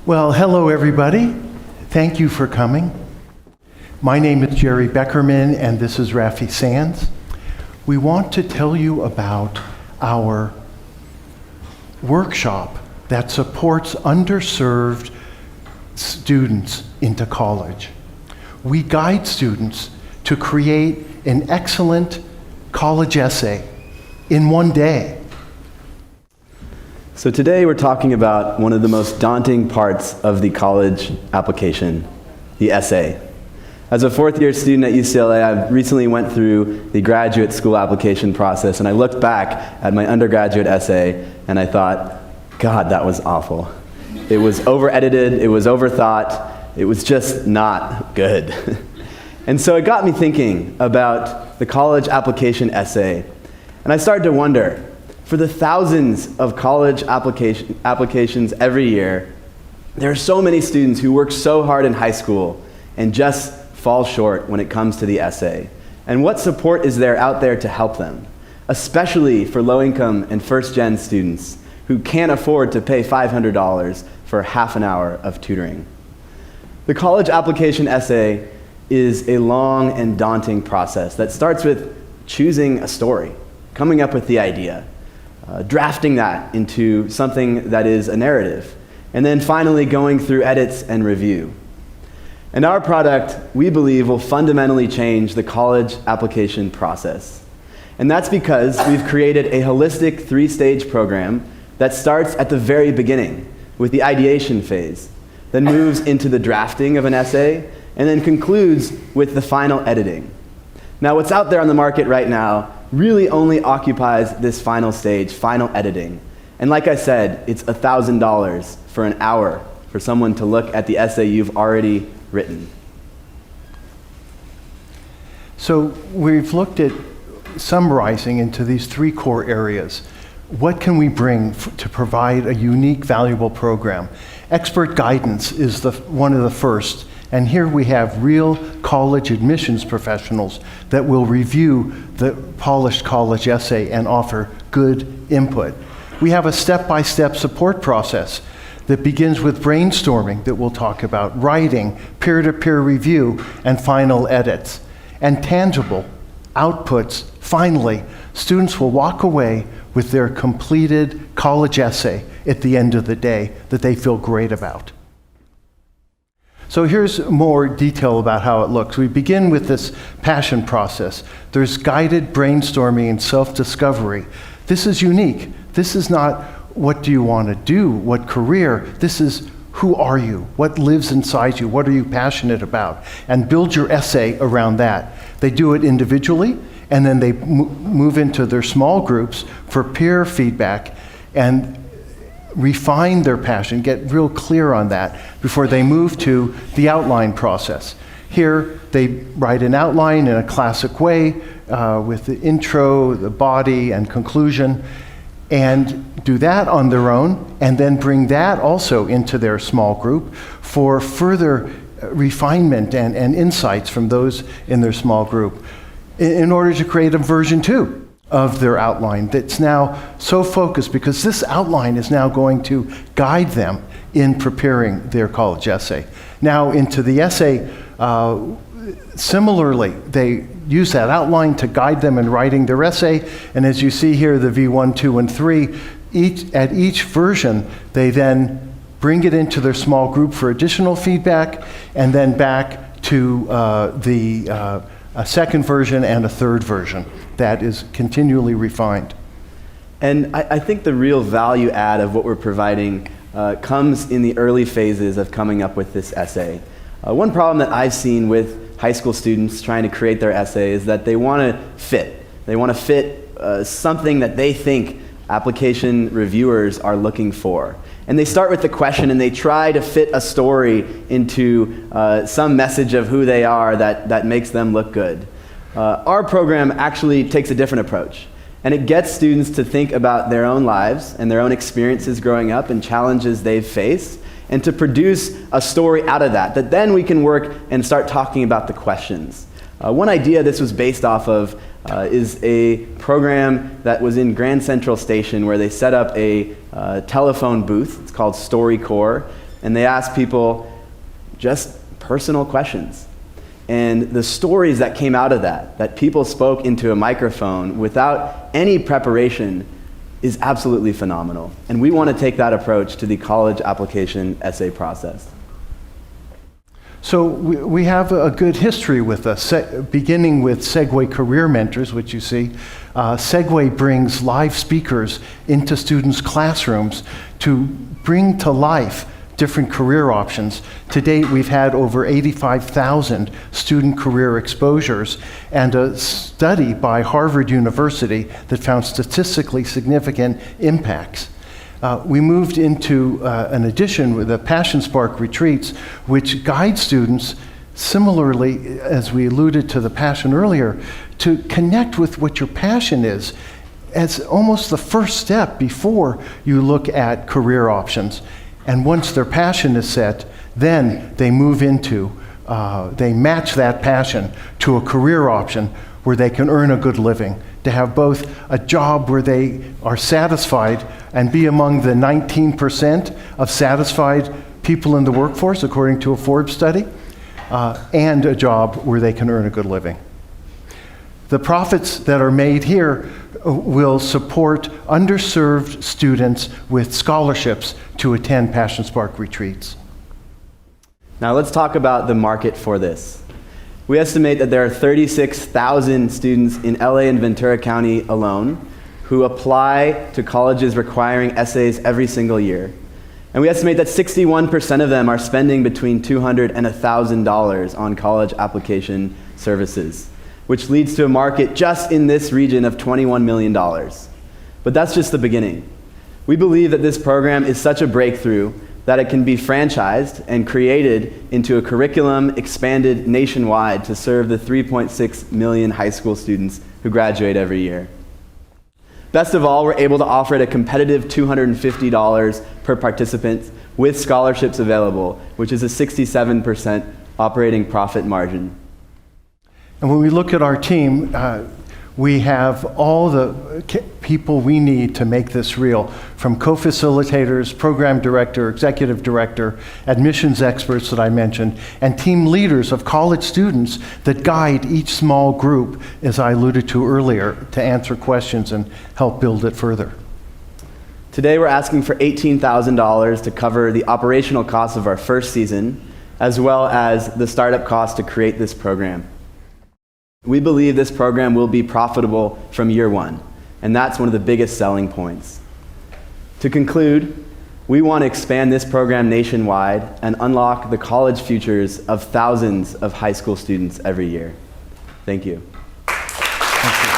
Well, hello everybody. Thank you for coming. My name is Jerry Beckerman and this is Rafi Sands. We want to tell you about our workshop that supports underserved students into college. We guide students to create an excellent college essay in one day. So today we're talking about one of the most daunting parts of the college application, the essay. As a fourth-year student at UCLA, I recently went through the graduate school application process, and I looked back at my undergraduate essay, and I thought, God, that was awful. It was over-edited, it was overthought, it was just not good. And so it got me thinking about the college application essay, and I started to wonder, for the thousands of college applications every year, there are so many students who work so hard in high school and just fall short when it comes to the essay. And what support is there out there to help them, especially for low-income and first-gen students who can't afford to pay $500 for half an hour of tutoring? The college application essay is a long and daunting process that starts with choosing a story, coming up with the idea, drafting that into something that is a narrative, and then finally going through edits and review. And our product, we believe, will fundamentally change the college application process. And that's because we've created a holistic three-stage program that starts at the very beginning with the ideation phase, then moves into the drafting of an essay, and then concludes with the final editing. Now, what's out there on the market right now really only occupies this final stage, final editing. And like I said, it's $1,000 for an hour for someone to look at the essay you've already written. So we've looked at summarizing into these three core areas. What can we bring to provide a unique, valuable program? Expert guidance is one of the first. And here we have real college admissions professionals that will review the polished college essay and offer good input. We have a step-by-step support process that begins with brainstorming that we'll talk about, writing, peer-to-peer review, and final edits. And tangible outputs, finally, students will walk away with their completed college essay at the end of the day that they feel great about. So here's more detail about how it looks. We begin with this passion process. There's guided brainstorming and self-discovery. This is unique. This is not what do you want to do, what career. This is who are you, what lives inside you, what are you passionate about, and build your essay around that. They do it individually, and then they move into their small groups for peer feedback and refine their passion, get real clear on that before they move to the outline process. Here, they write an outline in a classic way with the intro, the body, and conclusion, and do that on their own, and then bring that also into their small group for further refinement and insights from those in their small group in order to create a version 2 of their outline that's now so focused, because this outline is now going to guide them in preparing their college essay. Now into the essay, similarly, they use that outline to guide them in writing their essay, and as you see here, the V1, 2, and 3, at each version, they then bring it into their small group for additional feedback, and then back to a second version and a third version that is continually refined. And I think the real value add of what we're providing comes in the early phases of coming up with this essay. One problem that I've seen with high school students trying to create their essay is that they want to fit. They want to fit something that they think application reviewers are looking for. And they start with the question and they try to fit a story into some message of who they are that makes them look good. Our program actually takes a different approach, and it gets students to think about their own lives and their own experiences growing up and challenges they've faced, and to produce a story out of that then we can work and start talking about the questions. One idea this was based off of is a program that was in Grand Central Station where they set up a telephone booth. It's called StoryCorps. and they asked people just personal questions. And the stories that came out of that people spoke into a microphone without any preparation, is absolutely phenomenal. And we want to take that approach to the college application essay process. So we have a good history with us, beginning with Segue Career Mentors, which you see. Segue brings live speakers into students' classrooms to bring to life different career options. To date, we've had over 85,000 student career exposures, and a study by Harvard University that found statistically significant impacts. We moved into an addition with the Passion Spark retreats, which guide students, similarly, as we alluded to the passion earlier, to connect with what your passion is as almost the first step before you look at career options. And once their passion is set, then they move into, they match that passion to a career option where they can earn a good living, to have both a job where they are satisfied and be among the 19% of satisfied people in the workforce, according to a Forbes study, and a job where they can earn a good living. The profits that are made here will support underserved students with scholarships to attend Passion Spark retreats. Now let's talk about the market for this. We estimate that there are 36,000 students in LA and Ventura County alone who apply to colleges requiring essays every single year. And we estimate that 61% of them are spending between $200 and $1,000 on college application services, which leads to a market just in this region of $21 million. But that's just the beginning. We believe that this program is such a breakthrough that it can be franchised and created into a curriculum expanded nationwide to serve the 3.6 million high school students who graduate every year. Best of all, we're able to offer it a competitive $250 per participant with scholarships available, which is a 67% operating profit margin. And when we look at our team, we have all the people we need to make this real, from co-facilitators, program director, executive director, admissions experts that I mentioned, and team leaders of college students that guide each small group, as I alluded to earlier, to answer questions and help build it further. Today we're asking for $18,000 to cover the operational costs of our first season, as well as the startup cost to create this program. We believe this program will be profitable from year one, and that's one of the biggest selling points. To conclude, we want to expand this program nationwide and unlock the college futures of thousands of high school students every year. Thank you. Thank you.